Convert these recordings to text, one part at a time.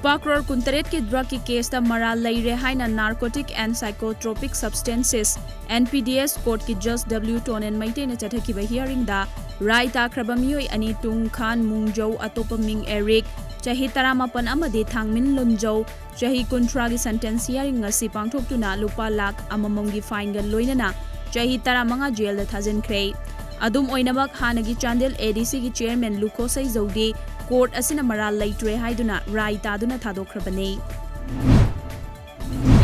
Lupa crore kuntaret ki drug ki case ta maral leire haina Narcotic and Psychotropic Substances NPDS court ki Judge W Tonen maite na chathakiba hearing da rai takraba mioi ani tung khan mungjau atopa ming Eric chahi 18 amadi thangmin lunjau chahi kuntra gi sentence hearing ngasi pangthoktuna lupa lakh amamom gi fine ga loinana chahi 15 jail da thajankhre adum oinamak hanagi Chandel ADC gi chairman Lukosai Jodi court asina maral leitre haiduna rai taduna thadokhrabane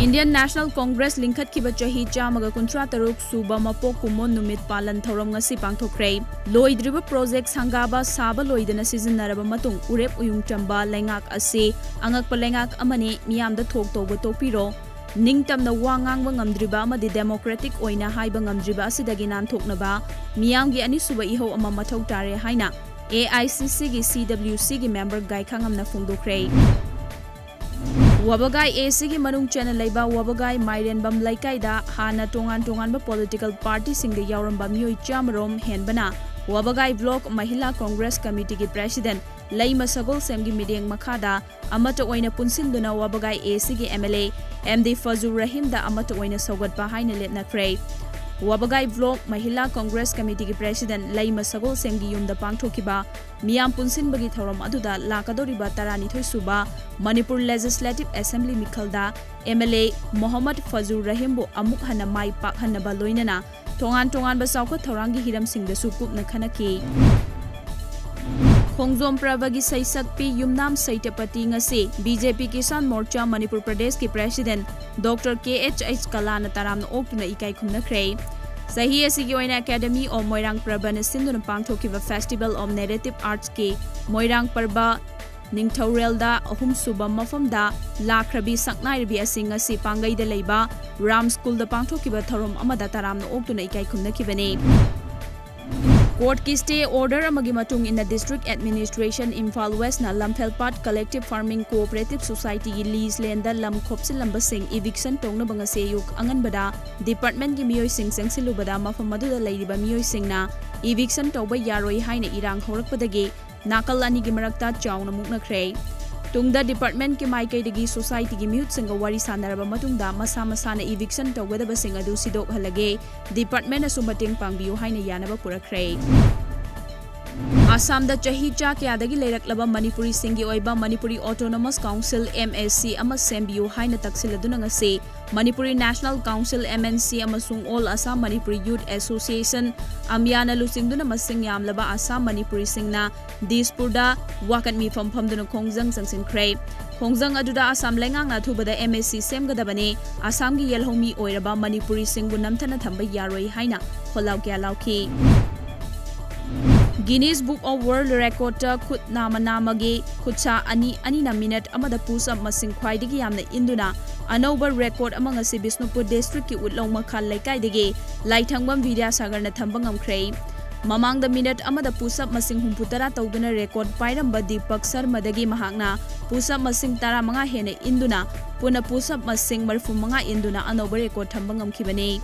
Indian National Congress linkhat kiba chahi chamaga kuntra taruk suba mapok kumon numit palan thoram ngasi pangthokre loidriba project sangaba saba loidana sizinaraba matung urep uyung chamba lengak ase angakpa lengak amani miyamda thok toba topiro ningtamna wangangba ngamdriba amadi democratic oina haiba ngamdriba asidagi nan thoknaba miyamgi ani suba iho ama mathau tare haina AICC gi CWC gi member gai khangamna phungdokre Wabagai AC gi manung channel leiba Wabagai Mairenbam Laikaida hana tongan ba political party singde yauramba mioi chamrom henbana Wabagai Block Mahila Congress Committee gi president Laima Sagol Semgi mideng makhada amata oina punsinduna Wabagai AC gi MLA MD Fazur Rahim da amata oina sogatpa haina letna kre Wabagai Vlog Mahila Congress Committee ki President Laima Sagol Semgi yumda pangthokiba miyam punsinbagi thoram aduda lakadoriba 12 suba Manipur Legislative Assembly mikhalda MLA Mohammad Fazur Rahim bu amuk hana mai pak hanaba loinana tongan ba saukha thorangi hiram singda supupna khanaki Khongjom Pravagi Saisakpi Yumnam Saitapati ngasi BJP Kisan Morcha Manipur Pradesh ki President Dr. KHH Kalana taramna oktuna ikai khumna khrei Sahi asigi oina Academy of Moirang Prabha na sinduna pangthokiba Festival of Narrative Arts ki Moirang Parba Ningthaurelda ahum suba mafamda lakhrabi saknairabi asing asi pangaida leiba Ram School da pangthokiba thorom amada taramna oktuna ikai khumna kibane Court ki stay order amagi matung in the District Administration Imphal West na Lamfelpat Collective Farming Cooperative Society gi lease land da lam khopsil lamba sing eviction tongna banga seyuk anganbada department gi miyoi sing sangsilubada mafam madu da leiriba miyoi singna eviction tawba yaroi haina irang horakpadagi nakal ani gi marakta chawna mukna khrei tungda department ki maikai dagi society gi mute singa wari sanaraba matungda masa masana eviction tawgadaba sing adu sidok halage department asu mating pangbiu haina yanaba purakhrei Assam da chahi cha kyadagi leiraklaba Manipuri singi oiba Manipuri Autonomous Council MSC ama sembiu haina taksiladuna ngase Manipuri National Council MNC amasung All Assam Manipuri Youth Association amyana lusingduna masing yamlaba Assam Manipuri singna Dispurda wakat mi famduna khongjang sangsinkhre khongjang aduda Assam lengang na thubada MSC semgadabane Assam gi yelhomi oiraba Manipuri singbu namthana thamba yaroi haina kholaw kya lauki Guinness Book of World Record ta khut nama ge khutsa ani na minute amada push up masing khwaidagi yamna induna anoba record among asi Bisnupur district ki utlong makhal laikai dege laithangbam Vidyasagar na thambang amkhrei mamang da minute amada push up masing humputara tawduna record pairamba Deepak Sharma dagi mahakna push up masing 15 hena induna puna push up masing 35 induna anoba record thambang amkhibane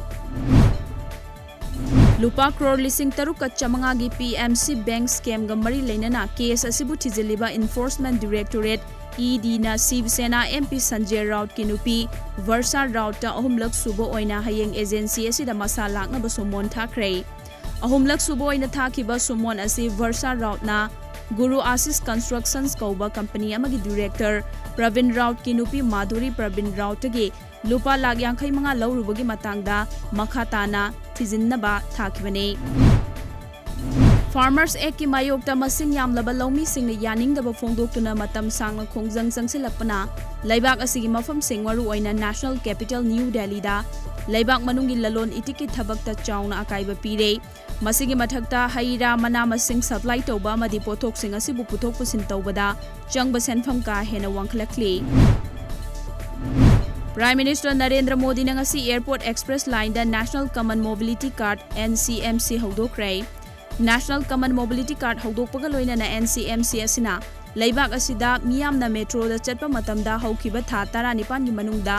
Lupa crore lising taruk chamanga gi PMC Bank scam ga mari leinana case asibu thijiliba Enforcement Directorate ED na Sivsena MP Sanjay Raut ki nupi Versa Raut ta ahumlak subo oina hayeng agency asida masa lakna ba sumon thakre ahumlak subo oina thakiba sumon asi Versa Raut na Guru Asis Constructions kauba company amagi director Pravin Raut ki nupi Madhuri Pravin Raut gi lupa lakh 50 laurubagi matangda makhatana thijinnaba thakibane Farmers Act ki mayokta masing yamlaba lawmi singna yaningdaba phongdoktuna matam sangna khongjang changsilakpana laibak asigi mafam singwaru oina National Capital New Delhi da laibak manungi lalon itiki thabakta chawna akaiba pire masigi mathakta haira mana masing supply tawba madi pothok sing asibu puthok pusin tawbada changba senpham ka hena wangkhlakli Prime Minister Narendra Modi na ngasi Airport Express Line da National Common Mobility Card NCMC hodokre National Common Mobility Card hodokpaga loina na NCMC asina laibak asida miyam na metro da chatpa matamda haukiba tha 19 gi manungda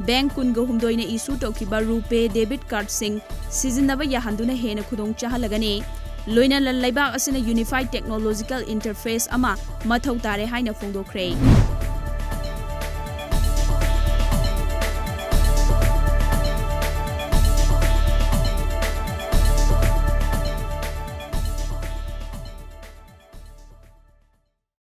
bank kunga humdoina issue tokiba rupe debit card sing sizinaba yahanduna hena khudong chahalagane loina laibak asina Unified Technological Interface ama mathau tare haina phongdokre